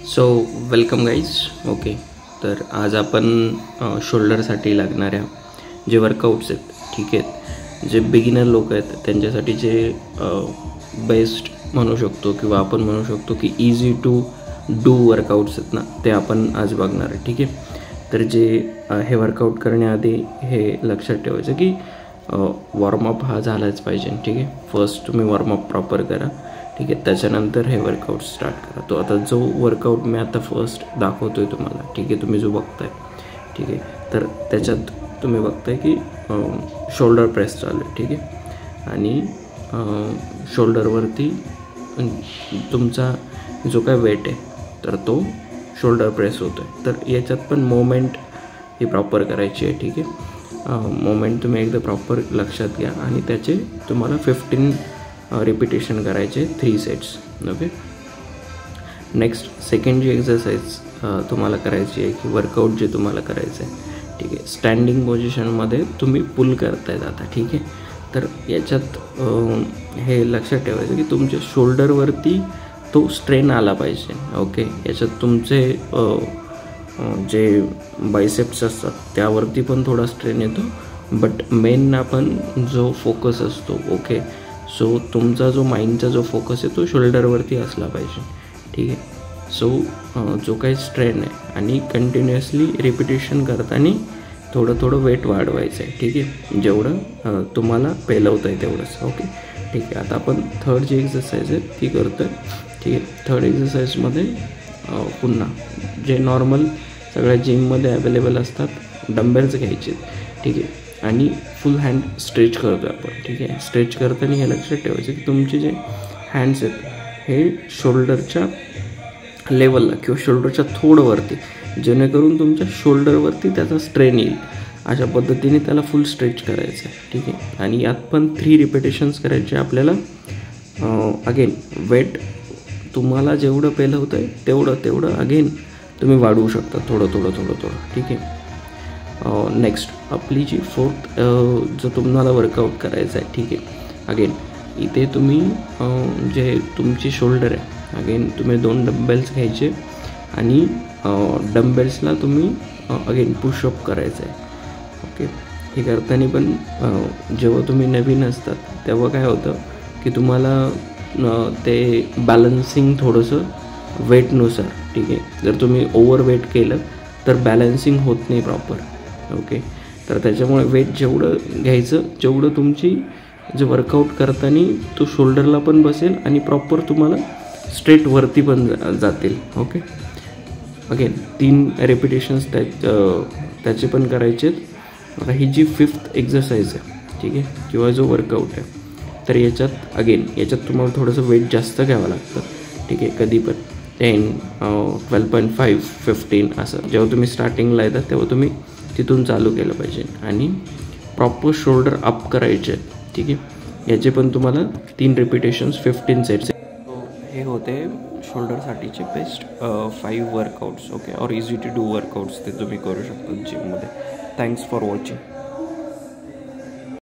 So welcome guys. Okay, तर आज आपण शोल्डरसाठी लागणाऱ्या जे वर्कआउट्स आहेत, ठीक आहेत, जे बिगिनर लोक आहेत त्यांच्यासाठी जे बेस्ट म्हणू शकतो किंवा आपण म्हणू शकतो की इझी टू डू वर्कआउट्स आहेत ना, ते आपण आज बघणार आहे. ठीक आहे, तर जे हे वर्कआउट करण्याआधी हे लक्षात ठेवायचं की वॉर्मअप हा झालाच पाहिजे. ठीक आहे, फर्स्ट तुम्ही वॉर्मअप प्रॉपर करा. ठीक आहे, त्याच्यानंतर हे वर्कआउट स्टार्ट करा. तो आता जो वर्कआउट मी आता फर्स्ट दाखवतो आहे तुम्हाला, ठीक आहे, तुम्ही जो बघताय, ठीक आहे, तर त्याच्यात तुम्ही बघताय की शोल्डर प्रेस चालू आहे. ठीक आहे, आणि शोल्डरवरती तुमचा जो काय वेट आहे तर तो शोल्डर प्रेस होतो आहे. तर याच्यात पण मोमेंट ही प्रॉपर करायची आहे. ठीक आहे, मोमेंट तुम्ही एकदा प्रॉपर लक्षात घ्या आणि त्याचे तुम्हाला 15 रिपिटेशन करायचे 3 सेट्स. ओके, नेक्स्ट सेकंड जी एक्सरसाइज तुम्हाला करायची आहे की वर्कआउट जे तुम्हाला करायचं आहे, ठीक आहे, स्टँडिंग पोझिशनमध्ये तुम्ही पुल करतायत आता. ठीक आहे, तर याच्यात हे लक्षात ठेवायचं की तुमच्या शोल्डरवरती तो स्ट्रेन आला पाहिजे. ओके, याच्यात तुमचे जे बायसेप्स असतात त्यावरती पण थोडा स्ट्रेन येतो, बट मेन आपण जो फोकस असतो, ओके, सो तुमचा जो माइंडचा जो फोकस आहे तो शोल्डरवरती असला पाहिजे. ठीक आहे, सो जो काही स्ट्रेन आहे आणि कंटिन्युअसली रिपिटेशन करताना थोडं वेट वाढवायचं आहे. ठीक आहे, जेवढं तुम्हाला पेलवतं आहे तेवढंच. ओके, ठीक आहे, आता आपण थर्ड जी एक्सरसाइज आहे ती करतो आहे. ठीक आहे, थर्ड एक्सरसाइजमध्ये पुन्हा जे नॉर्मल सगळ्या जिममध्ये अवेलेबल असतात डंबेल्स घ्यायचे. ठीक आहे, आणि फुल हँड स्ट्रेच करतो आहे आपण. ठीक आहे, स्ट्रेच करताना हे लक्षात ठेवायचं की तुमचे जे हँड्स आहेत हे शोल्डरच्या लेवलला किंवा शोल्डरच्या थोडं वरती, जेणेकरून तुमच्या शोल्डरवरती त्याचा स्ट्रेन येईल. अशा पद्धतीने त्याला फुल स्ट्रेच करायचं आहे. ठीक आहे, आणि यात पण 3 रिपिटेशन्स करायचे आपल्याला. अगेन वेट तुम्हाला जेवढं पेलवतं आहे तेवढं अगेन तुम्ही वाढवू शकता थोडं. ठीक आहे, नेक्स्ट आपली जी फोर्थ जो तुम्हाला वर्कआउट करायचा आहे. ठीक आहे, अगेन इथे तुम्ही जे तुमची शोल्डर आहे, अगेन तुम्ही 2 डंबेल्स घ्यायचे आणि डंबेल्सला तुम्ही अगेन पुशअप करायचं आहे. ओके, हे करताना पण जेव्हा तुम्ही नवीन असतात तेव्हा काय होतं की तुम्हाला ते बॅलन्सिंग थोडंसं वेटनुसार, ठीक आहे, जर तुम्ही ओव्हर वेट केलं तर बॅलन्सिंग होत नाही प्रॉपर. ओके, तर त्याच्यामुळे वेट जेवढं घ्यायचं जेवढं तुमची जे वर्कआउट करताना तो शोल्डरला पण बसेल आणि प्रॉपर तुम्हाला स्ट्रेट वरती पण जातील. ओके, अगेन 3 रिपिटेशन्स त्याचे पण करायचे आहेत. आता ही जी 5th एक्सरसाइज आहे, ठीक आहे, किंवा जो वर्कआउट आहे, तर याच्यात तुम्हाला थोडंसं वेट जास्त घ्यावं लागतं. ठीक आहे, कधी पण 10, 12.5, 15 असं जेव्हा तुम्ही स्टार्टिंगला येतात तेव्हा तुम्ही तिथून चालू केलं पाहिजे आणि प्रॉपर शोल्डर अप करायचे आहेत. ठीक आहे, याचे पण तुम्हाला 3 रिपिटेशन्स 15 सेट्स. हे होते शोल्डरसाठीचे बेस्ट 5 वर्कआउट्स. ओके, और इझी टू डू वर्कआउट्स ते तुम्ही करू शकता जिममध्ये. Thanks for watching.